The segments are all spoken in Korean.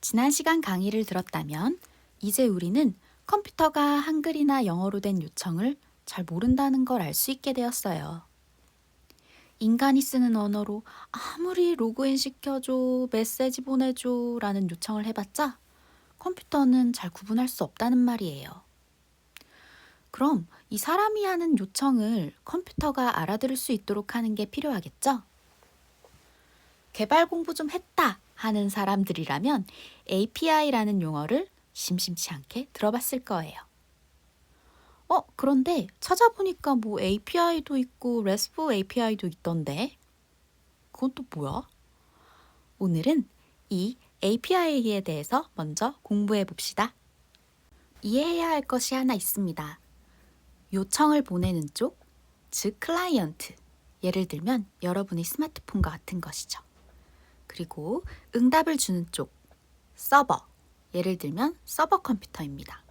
지난 시간 강의를 들었다면 이제 우리는 컴퓨터가 한글이나 영어로 된 요청을 잘 모른다는 걸 알 수 있게 되었어요. 인간이 쓰는 언어로 아무리 로그인 시켜줘, 메시지 보내줘 라는 요청을 해봤자 컴퓨터는 잘 구분할 수 없다는 말이에요. 그럼 이 사람이 하는 요청을 컴퓨터가 알아들을 수 있도록 하는 게 필요하겠죠? 개발 공부 좀 했다 하는 사람들이라면 API라는 용어를 심심치 않게 들어봤을 거예요. 그런데 찾아보니까 뭐 API도 있고 RESTful API도 있던데? 그건 또 뭐야? 오늘은 이 API에 대해서 먼저 공부해 봅시다. 이해해야 할 것이 하나 있습니다. 요청을 보내는 쪽, 즉 클라이언트, 예를 들면 여러분의 스마트폰과 같은 것이죠. 그리고 응답을 주는 쪽, 서버, 예를 들면 서버 컴퓨터입니다.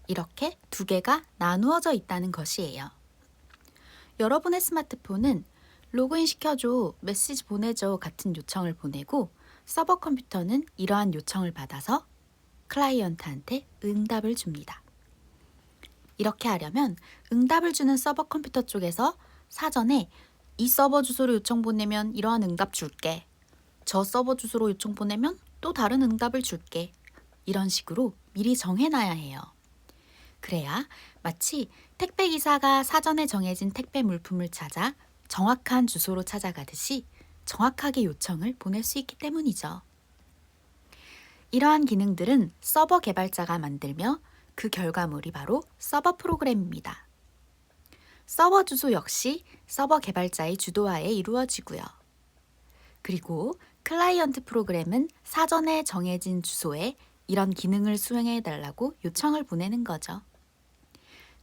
이렇게 두 개가 나누어져 있다는 것이에요. 여러분의 스마트폰은 로그인 시켜줘, 메시지 보내줘 같은 요청을 보내고 서버 컴퓨터는 이러한 요청을 받아서 클라이언트한테 응답을 줍니다. 이렇게 하려면 응답을 주는 서버 컴퓨터 쪽에서 사전에 이 서버 주소로 요청 보내면 이러한 응답 줄게. 저 서버 주소로 요청 보내면 또 다른 응답을 줄게. 이런 식으로 미리 정해놔야 해요. 그래야 마치 택배기사가 사전에 정해진 택배 물품을 찾아 정확한 주소로 찾아가듯이 정확하게 요청을 보낼 수 있기 때문이죠. 이러한 기능들은 서버 개발자가 만들며 그 결과물이 바로 서버 프로그램입니다. 서버 주소 역시 서버 개발자의 주도하에 이루어지고요. 그리고 클라이언트 프로그램은 사전에 정해진 주소에 이런 기능을 수행해달라고 요청을 보내는 거죠.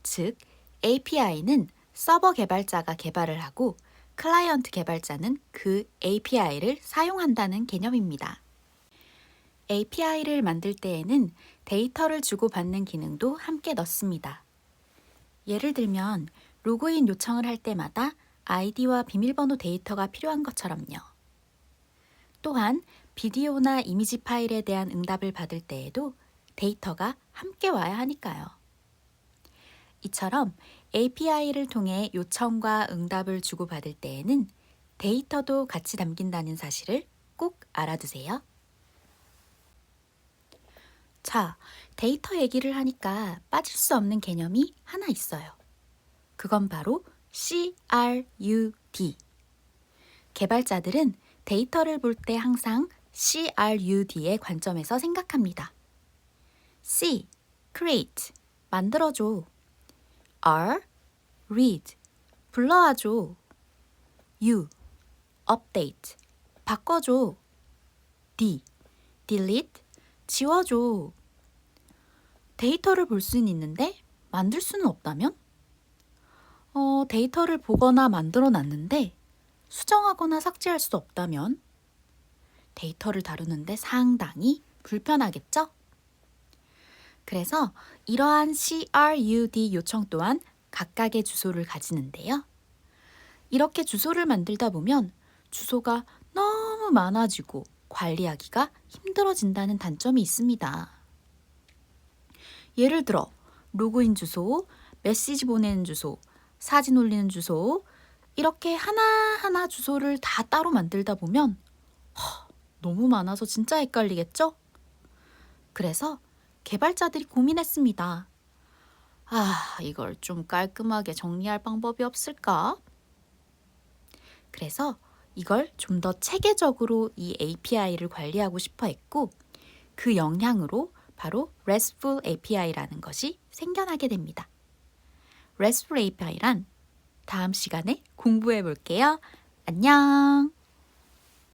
즉, API는 서버 개발자가 개발을 하고 클라이언트 개발자는 그 API를 사용한다는 개념입니다. API를 만들 때에는 데이터를 주고받는 기능도 함께 넣습니다. 예를 들면 로그인 요청을 할 때마다 아이디와 비밀번호 데이터가 필요한 것처럼요. 또한 비디오나 이미지 파일에 대한 응답을 받을 때에도 데이터가 함께 와야 하니까요. 이처럼 API를 통해 요청과 응답을 주고받을 때에는 데이터도 같이 담긴다는 사실을 꼭 알아두세요. 자, 데이터 얘기를 하니까 빠질 수 없는 개념이 하나 있어요. 그건 바로 CRUD. 개발자들은 데이터를 볼 때 항상 CRUD의 관점에서 생각합니다. C. Create. 만들어줘. R. Read. 불러와줘. U. Update. 바꿔줘. D. Delete. 지워줘. 데이터를 볼 수는 있는데 만들 수는 없다면? 데이터를 보거나 만들어 놨는데 수정하거나 삭제할 수 없다면? 데이터를 다루는데 상당히 불편하겠죠? 그래서 이러한 CRUD 요청 또한 각각의 주소를 가지는데요. 이렇게 주소를 만들다 보면 주소가 너무 많아지고 관리하기가 힘들어진다는 단점이 있습니다. 예를 들어 로그인 주소, 메시지 보내는 주소, 사진 올리는 주소 이렇게 하나하나 주소를 다 따로 만들다 보면 너무 많아서 진짜 헷갈리겠죠? 그래서 개발자들이 고민했습니다. 이걸 좀 깔끔하게 정리할 방법이 없을까? 그래서 이걸 좀 더 체계적으로 이 API를 관리하고 싶어 했고 그 영향으로 바로 RESTful API라는 것이 생겨나게 됩니다. RESTful API란 다음 시간에 공부해 볼게요. 안녕!